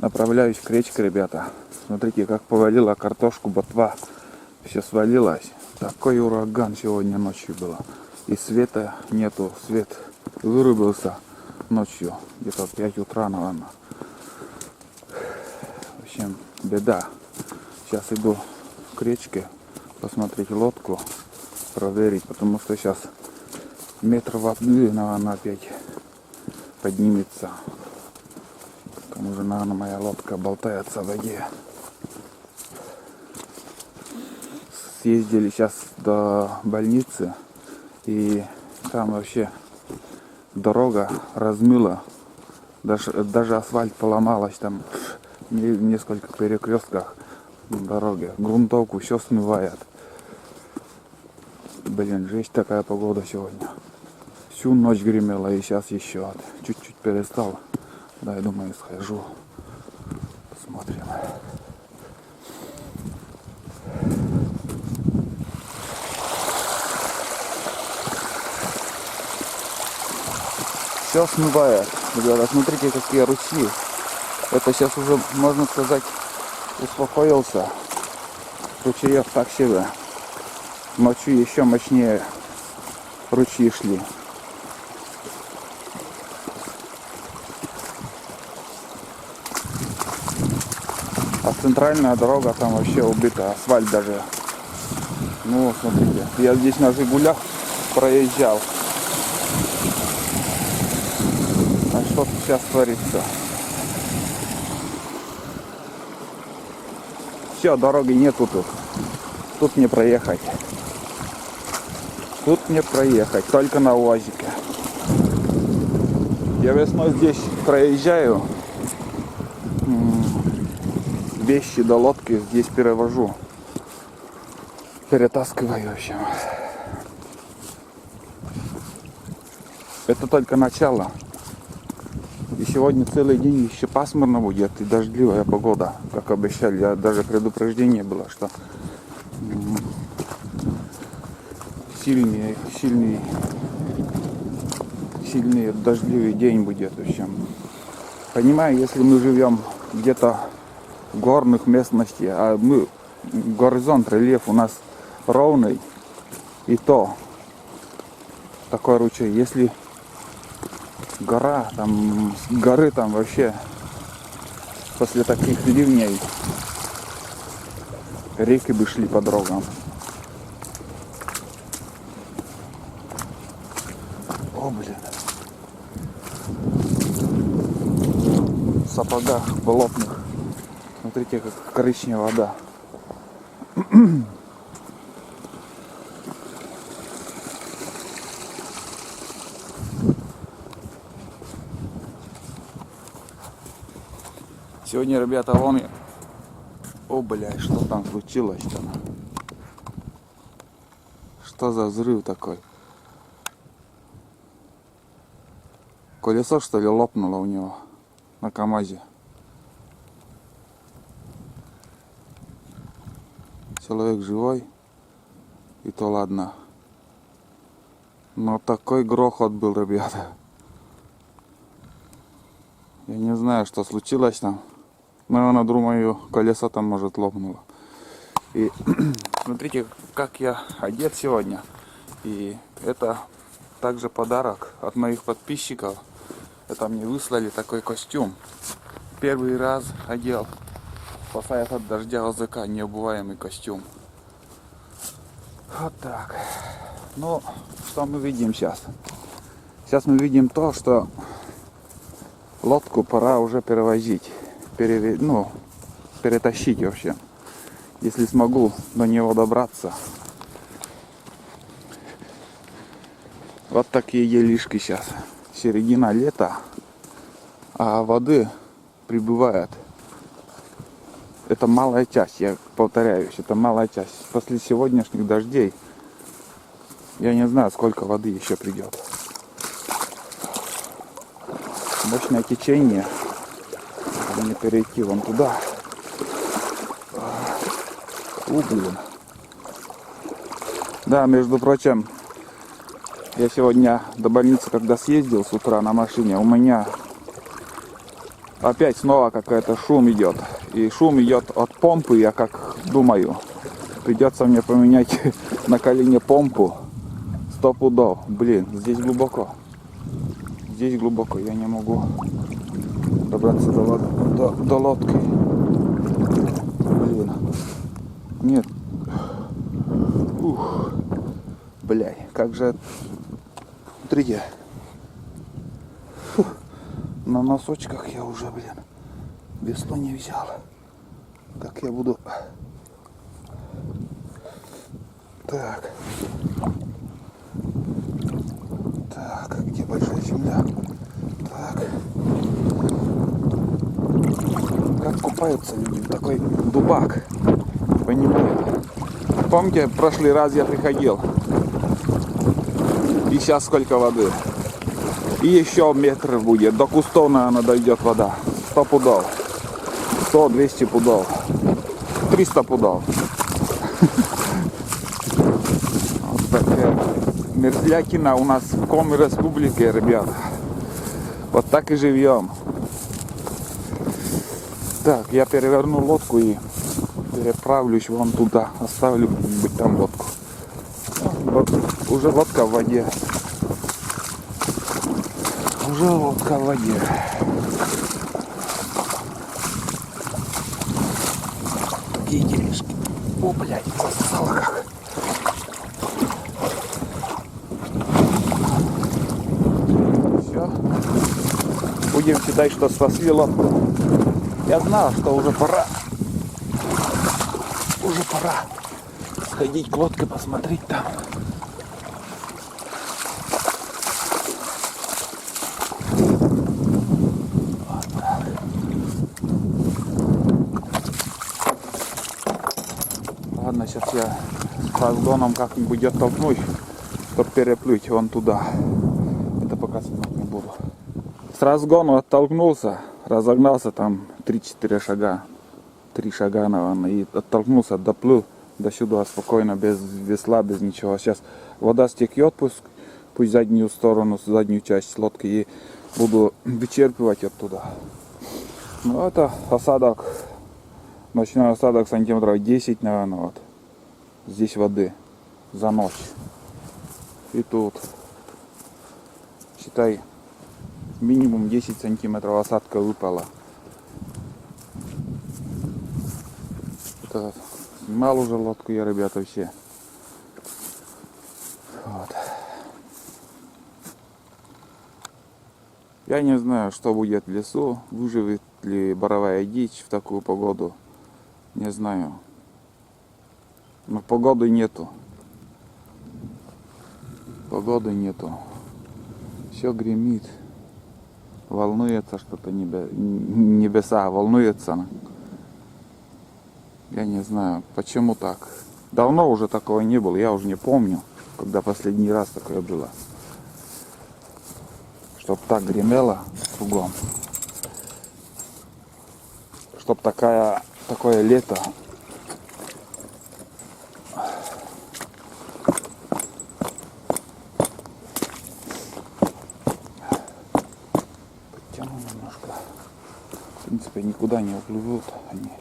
Направляюсь к речке, ребята. Смотрите, как повалила картошку, ботва. Все свалилось. Такой ураган сегодня ночью было. И света нету. Свет вырубился ночью. Где-то в 5 утра, наверное. В общем, беда. Сейчас иду к речке посмотреть лодку, проверить. Потому что сейчас метр воды, наверное, опять поднимется. К тому же, наверное, моя лодка болтается в воде. Съездили сейчас до больницы, и там вообще дорога размыла. Даже асфальт поломалась там в нескольких перекрестках дороги. Грунтовку все смывает. Блин, жесть такая погода сегодня. Всю ночь гремела, и сейчас еще чуть-чуть перестал. Да, я думаю, схожу. Посмотрим. Все смывает. Ребята, смотрите, какие ручьи. Это сейчас уже, можно сказать, успокоился. Ручеек так себе. Ночью еще мощнее ручьи шли. А центральная дорога там вообще убита. Асфальт даже. Ну, смотрите. Я здесь на Жигулях проезжал. А что сейчас творится? Все, дороги нету тут. Тут не проехать. Тут не проехать. Только на УАЗике. Я весной здесь проезжаю. Вещи до лодки здесь перевожу. Перетаскиваю, в общем. Это только начало. И сегодня целый день еще пасмурно будет и дождливая погода, как обещали. Я даже предупреждение было, что сильный дождливый день будет. В общем, понимаю, если мы живем где-то в горных местностях, а мы горизонт, рельеф у нас ровный, и то такой ручей. Если гора, там с горы там вообще после таких ливней реки бы шли по дорогам. О, блин. В сапогах болотных. Смотрите, как коричневая вода. Сегодня, ребята, вон... О, блядь, что там случилось-то? Что за взрыв такой? Колесо, что ли, лопнуло у него на КамАЗе. Человек живой, и то ладно. Но такой грохот был, ребята. Я не знаю, что случилось там. Наверное, думаю, колесо там, может, лопнуло. И смотрите, как я одет сегодня. И это также подарок от моих подписчиков. Это мне выслали такой костюм. Первый раз одел. Спасает от дождя ОЗК, необуваемый костюм. Вот так. Ну, что мы видим сейчас? Сейчас мы видим то, что лодку пора уже перевозить. Перетащить вообще. Если смогу до него добраться. Вот такие делишки сейчас. Середина лета, а воды прибывает. Это малая часть, я повторяюсь, это малая часть. После сегодняшних дождей я не знаю, сколько воды еще придет. Мощное течение. Мне перейти вон туда. Блин. Да, между прочим, я сегодня до больницы, когда съездил с утра на машине, у меня опять снова какой-то шум идет. И шум идет от помпы, я как думаю. Придется мне поменять на колени помпу. 100 пудов. Блин, здесь глубоко. Здесь глубоко, я не могу добраться до лодки. Блин. Нет. Ух. Блядь, как же... Смотрите. Фу. На носочках я уже, блин, весло не взял. Как я буду... Так. Так, где большая земля? Так. Как купаются люди в такой дубак? Понимаю. Помните, в прошлый раз я приходил. И сейчас сколько воды? И еще метр будет. До кустов, наверное, дойдет вода. 100 пудов. 100, 200 пудов. 300 пудов. Вот такая мерзлякина у нас в Коми Республике, ребята. Вот так и живем. Так, я переверну лодку и переправлюсь вон туда. Оставлю быть там лодку. Вот, уже лодка в воде. Уже лодка в воде. Какие тележки. О, блядь, засосало как. Все. Будем считать, что спасли лодку. Я знал, что уже пора. Уже пора сходить к лодке, посмотреть там. Ладно, сейчас я с разгоном как-нибудь оттолкнусь, чтобы переплыть вон туда. Это пока снимать не буду. С разгону оттолкнулся, разогнался там 3-4 шага. 3 шага, наверное, и оттолкнулся, доплыл до сюда спокойно, без весла, без ничего. Сейчас вода стекет, пусть заднюю сторону, заднюю часть лодки, и буду вычерпывать оттуда. Ну, это осадок. Ночной осадок сантиметров 10, наверное, вот. Здесь воды за ночь. И тут, считай, минимум 10 сантиметров осадка выпало. Это, снимал уже лодку я, ребята, все. Вот. Я не знаю, что будет в лесу, выживет ли боровая дичь в такую погоду. Не знаю. Но погоды нету. Погоды нету. Все гремит. Волнуется что-то небеса. Волнуется. Я не знаю, почему так. Давно уже такого не было. Я уже не помню, когда последний раз такое было. Чтоб так гремело кругом. Чтоб такое лето. Подтяну немножко. В принципе, никуда не уплывут они.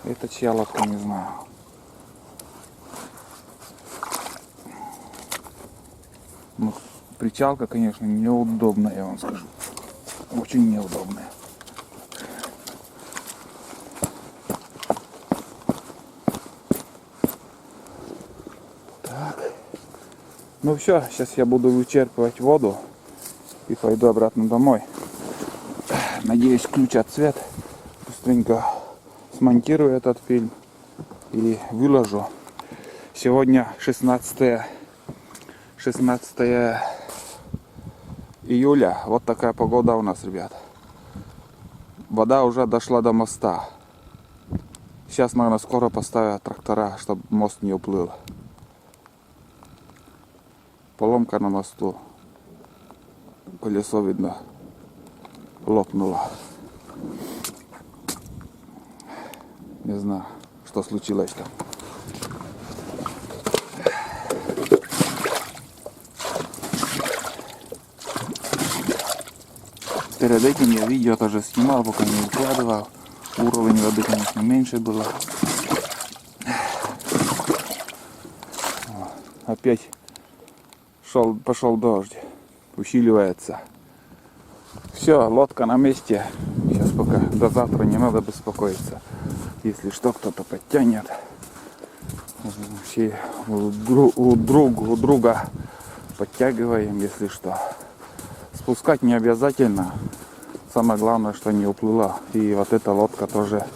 Это чья лодка, не знаю. Ну, причалка, конечно, неудобная, я вам скажу. Очень неудобная. Так. Ну все, сейчас я буду вычерпывать воду и пойду обратно домой. Надеюсь, включат свет. Быстренько смонтирую этот фильм и выложу. Сегодня 16 июля. Вот такая погода у нас, ребят. Вода уже дошла до моста. Сейчас, наверное, скоро поставят трактора, чтобы мост не уплыл. Поломка на мосту. Колесо, видно, лопнуло. Не знаю, что случилось там. Перед этим я видео тоже снимал, пока не выкладывал. Уровень воды, конечно, меньше было. Опять пошел дождь. Усиливается. Все, лодка на месте. Сейчас пока до завтра не надо беспокоиться. Если что, кто-то подтянет. Все у друга подтягиваем, если что. Спускать не обязательно. Самое главное, что не уплыла. И вот эта лодка тоже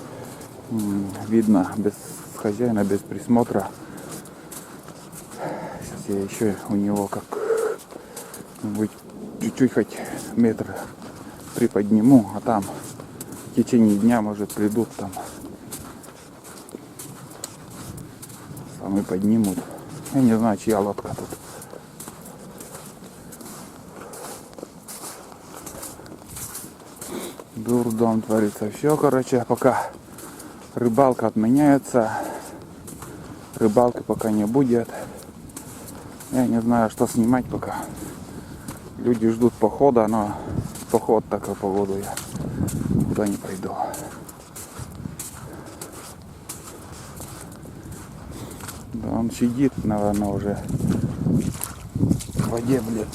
видно без хозяина, без присмотра. Сейчас я еще у него как чуть-чуть хоть метр приподниму, а там в течение дня может придут там сами поднимут. Я не знаю, чья лодка тут. Дурдом творится. Все, короче, пока рыбалка отменяется. Рыбалки пока не будет. Я не знаю, что снимать пока. Люди ждут похода, но поход такой погоду я куда не пойду. Да, он сидит, наверное, уже в воде, блин.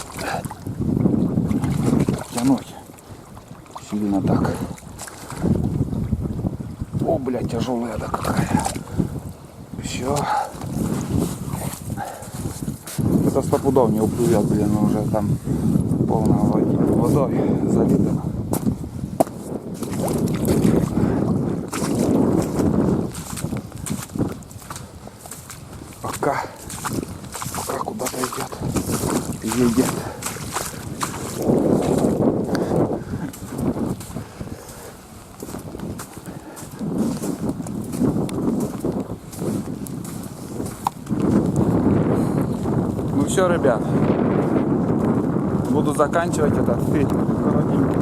Тянуть. Сильно так. О, блядь, тяжелая да какая. Все. Это стопудов не уплывет, блин, уже там полной водой залито. Пока куда-то едет. Ну все, ребят, буду заканчивать этот фильм коротенький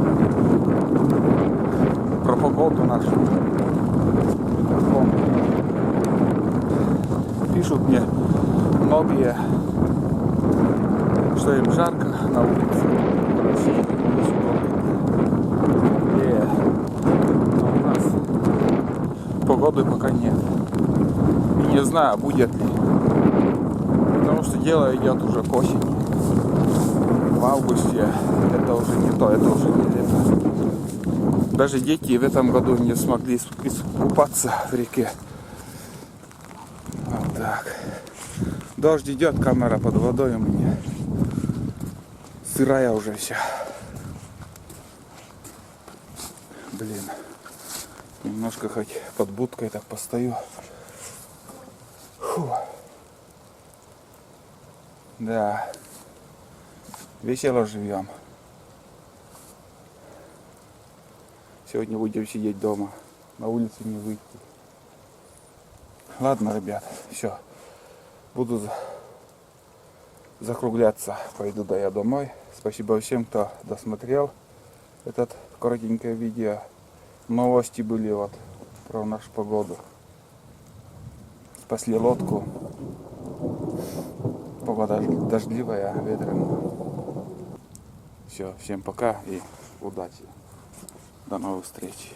про погоду нашу. Пишут мне многие, что им жарко на улице в России. Но у нас погоды пока нет. И не знаю, будет ли. Потому что дело идет уже к осени. В августе это уже не то, это уже не лето. Даже дети в этом году не смогли искупаться в реке. Вот так. Дождь идет, камера под водой у меня. Сырая уже вся. Блин. Немножко хоть под будкой так постою. Фу. Да. Весело живем. Сегодня будем сидеть дома. На улицу не выйти. Ладно, ребят, все. Буду закругляться. Пойду я домой. Спасибо всем, кто досмотрел этот коротенькое видео. Новости были вот про нашу погоду. Спасли лодку. Погода дождливая, ветреная. Все, всем пока и удачи. До новых встреч.